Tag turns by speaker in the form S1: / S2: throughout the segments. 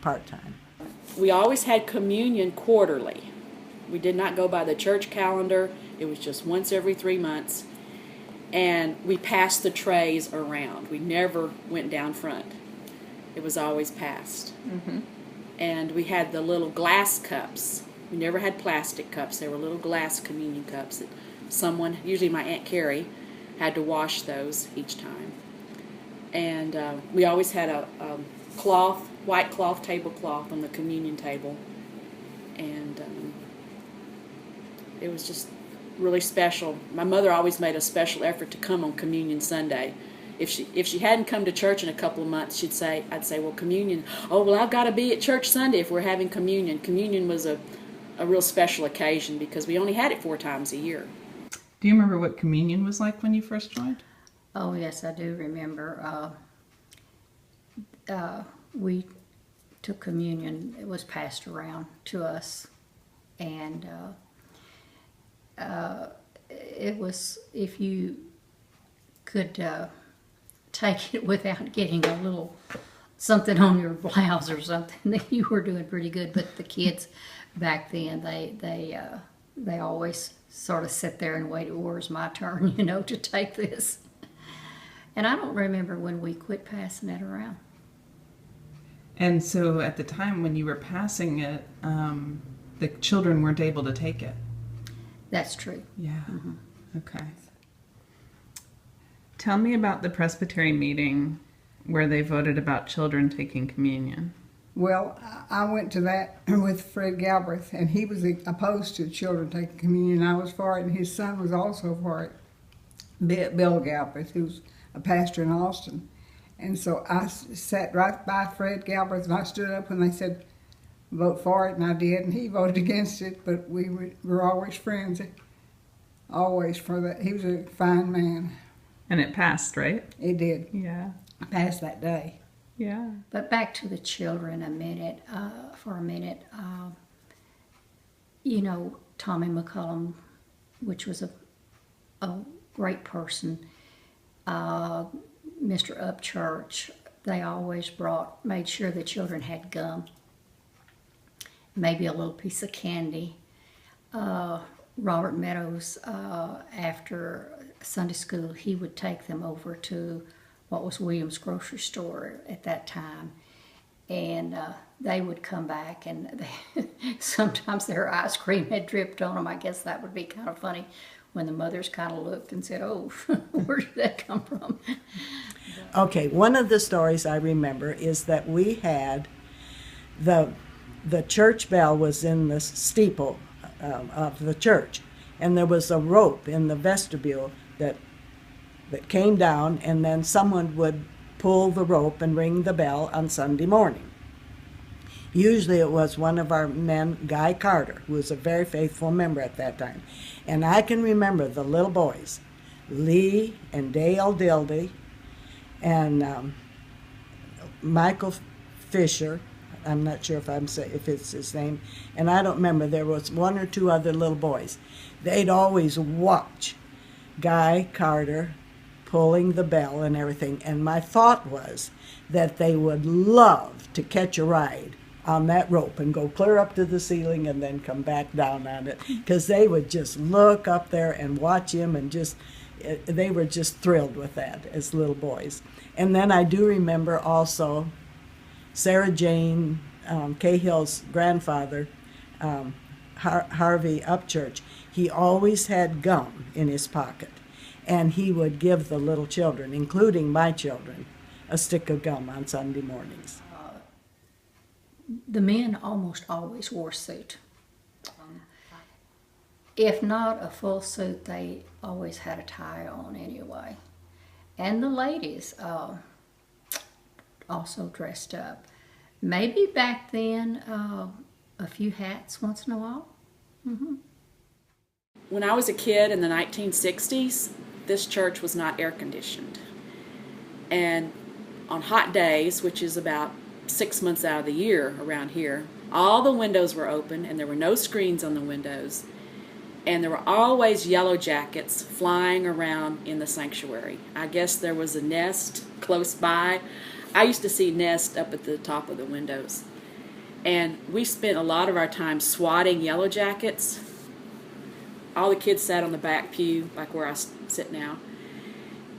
S1: part-time.
S2: We always had communion quarterly. We did not go by the church calendar. It was just once every 3 months. And we passed the trays around. We never went down front. It was always passed.
S3: Mm-hmm.
S2: And we had the little glass cups. We never had plastic cups. They were little glass communion cups that someone, usually my Aunt Carrie, had to wash those each time. And we always had a cloth, white cloth tablecloth on the communion table. And it was just really special. My mother always made a special effort to come on Communion Sunday. If she hadn't come to church in a couple of months, I'd say, well, communion. Oh, well, I've got to be at church Sunday if we're having communion. Communion was a real special occasion because we only had it 4 times a year.
S3: Do you remember what communion was like when you first joined?
S4: Oh, yes, I do remember. We took communion. It was passed around to us. And it was, if you could take it without getting a little something on your blouse or something, then you were doing pretty good. But the kids back then, they always sort of sit there and waited, where's my turn, to take this. And I don't remember when we quit passing it around.
S3: And so at the time when you were passing it, the children weren't able to take it.
S4: That's true.
S3: Yeah.
S4: Mm-hmm.
S3: Okay. Tell me about the Presbytery meeting where they voted about children taking communion.
S5: Well, I went to that with Fred Galbraith, and he was opposed to children taking communion. I was for it, and his son was also for it, Bill Galbraith, who's a pastor in Austin. And so I sat right by Fred Galbraith, and I stood up when they said, vote for it, and I did, and he voted against it, but we were always friends, always for that. He was a fine man.
S3: And it passed, right?
S5: It did.
S3: Yeah.
S5: Passed that day.
S3: Yeah.
S4: But back to the children for a minute. Tommy McCullum, which was a great person, Mr. Upchurch, they always made sure the children had gum, maybe a little piece of candy. Robert Meadows, after Sunday school, he would take them over to what was Williams Grocery Store at that time, and they would come back, and sometimes their ice cream had dripped on them. I guess that would be kind of funny when the mothers kind of looked and said, oh, where did that come from?
S1: Okay, one of the stories I remember is that we had the church bell was in the steeple of the church, and there was a rope in the vestibule that came down, and then someone would pull the rope and ring the bell on Sunday morning. Usually it was one of our men, Guy Carter, who was a very faithful member at that time. And I can remember the little boys, Lee and Dale Dildy and Michael Fisher. I'm not sure if it's his name, and I don't remember. There was 1 or 2 other little boys. They'd always watch Guy Carter pulling the bell and everything, and my thought was that they would love to catch a ride on that rope and go clear up to the ceiling and then come back down on it, because they would just look up there and watch him, and they were just thrilled with that as little boys. And then I do remember also Sarah Jane Cahill's grandfather, Harvey Upchurch. He always had gum in his pocket, and he would give the little children, including my children, a stick of gum on Sunday mornings.
S4: The men almost always wore a suit. If not a full suit, they always had a tie on anyway. And the ladies also dressed up. Maybe back then, a few hats once in a while. Mm-hmm.
S2: When I was a kid in the 1960s, this church was not air conditioned. And on hot days, which is about 6 months out of the year around here, all the windows were open and there were no screens on the windows. And there were always yellow jackets flying around in the sanctuary. I guess there was a nest close by. I used to see nests up at the top of the windows. And we spent a lot of our time swatting yellow jackets. All the kids sat on the back pew, like where I sit now.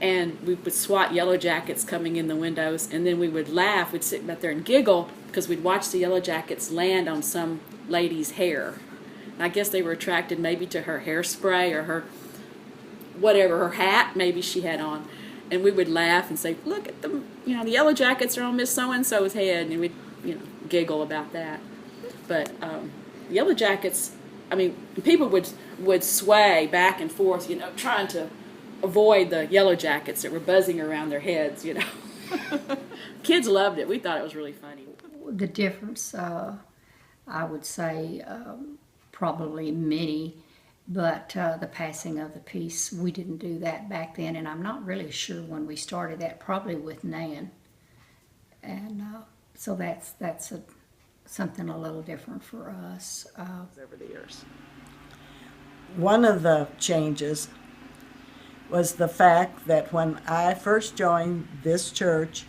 S2: And we would swat yellow jackets coming in the windows, and then we would laugh. We'd sit back there and giggle because we'd watch the yellow jackets land on some lady's hair. And I guess they were attracted maybe to her hairspray or her whatever, her hat maybe she had on. And we would laugh and say, look at them, the yellow jackets are on Miss So-and-so's head. And we'd, giggle about that. But yellow jackets, people would sway back and forth, trying to avoid the yellow jackets that were buzzing around their heads, Kids loved it. We thought it was really funny.
S4: The difference, I would say, probably many, but the passing of the peace, we didn't do that back then, and I'm not really sure when we started that, probably with Nan. And so that's something a little different for us.
S3: Over the years.
S1: One of the changes was the fact that when I first joined this church,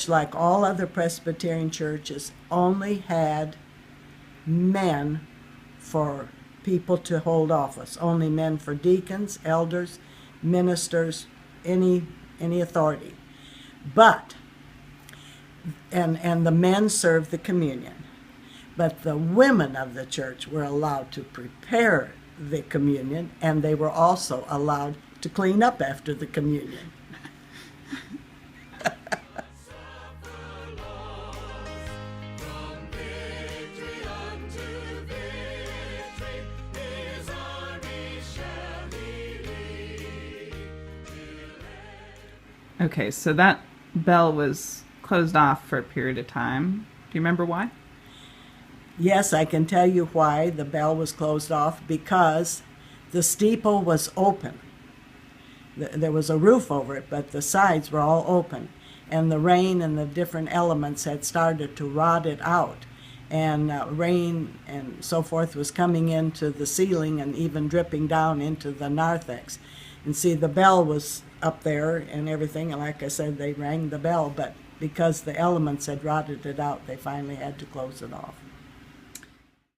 S1: like all other Presbyterian churches, only had men for people to hold office, only men for deacons, elders, ministers, any authority. But and the men served the communion, but the women of the church were allowed to prepare the communion, and they were also allowed to clean up after the communion.
S3: Okay, so that bell was closed off for a period of time. Do you remember why?
S1: Yes, I can tell you why the bell was closed off, because the steeple was open. There was a roof over it, but the sides were all open, and the rain and the different elements had started to rot it out, and rain and so forth was coming into the ceiling and even dripping down into the narthex. And see, the bell was up there and everything, and like I said, they rang the bell, but because the elements had rotted it out, they finally had to close it off.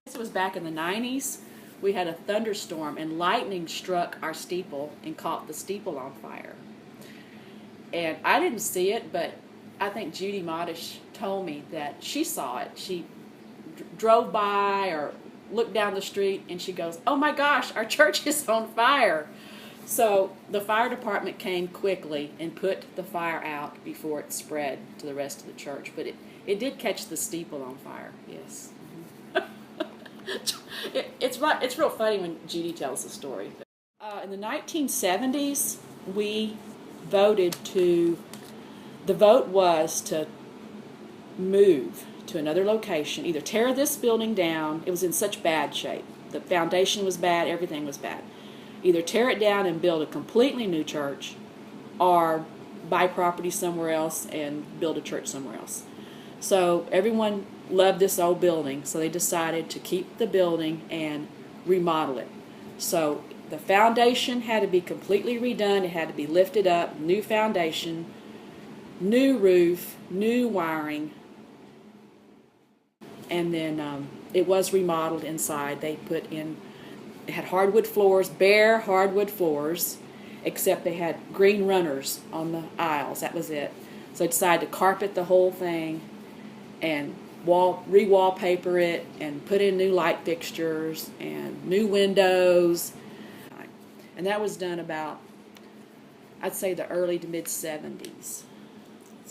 S2: This was back in the 90s. We had a thunderstorm, and lightning struck our steeple and caught the steeple on fire. And I didn't see it, but I think Judy Modish told me that she saw it. She drove by or looked down the street, and she goes, "Oh my gosh, our church is on fire." So the fire department came quickly and put the fire out before it spread to the rest of the church. But it did catch the steeple on fire, yes. It's real funny when Judy tells the story. In the 1970s, we voted the vote was to move to another location, either tear this building down. It was in such bad shape. The foundation was bad, everything was bad. Either tear it down and build a completely new church, or buy property somewhere else and build a church somewhere else. So everyone loved this old building, so they decided to keep the building and remodel it. So the foundation had to be completely redone. It had to be lifted up, new foundation, new roof, new wiring, and then it was remodeled inside. They put in, it had hardwood floors, bare hardwood floors, except they had green runners on the aisles. That was it. So they decided to carpet the whole thing and re-wallpaper it and put in new light fixtures and new windows. And that was done about, I'd say, the early to mid-70s.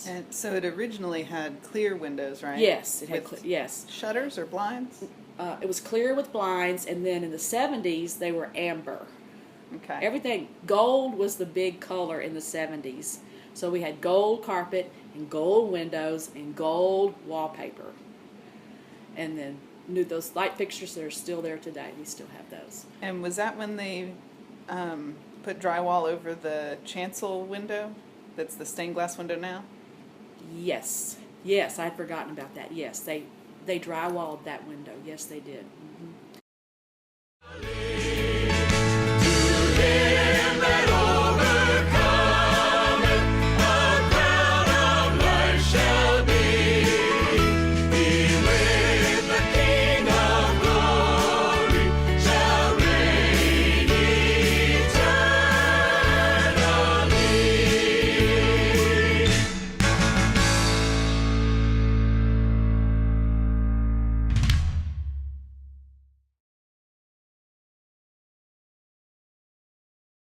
S3: And so it originally had clear windows, right?
S2: Yes, it had
S3: With
S2: yes.
S3: shutters or blinds?
S2: It was clear with blinds, and then in the 70s they were amber.
S3: Okay.
S2: Everything, gold was the big color in the 70s. So we had gold carpet and gold windows and gold wallpaper. And then those light fixtures that are still there today, we still have those.
S3: And was that when they put drywall over the chancel window? That's the stained glass window now?
S2: Yes. Yes, I'd forgotten about that. Yes, they drywalled that window. Yes, they did. Mm-hmm.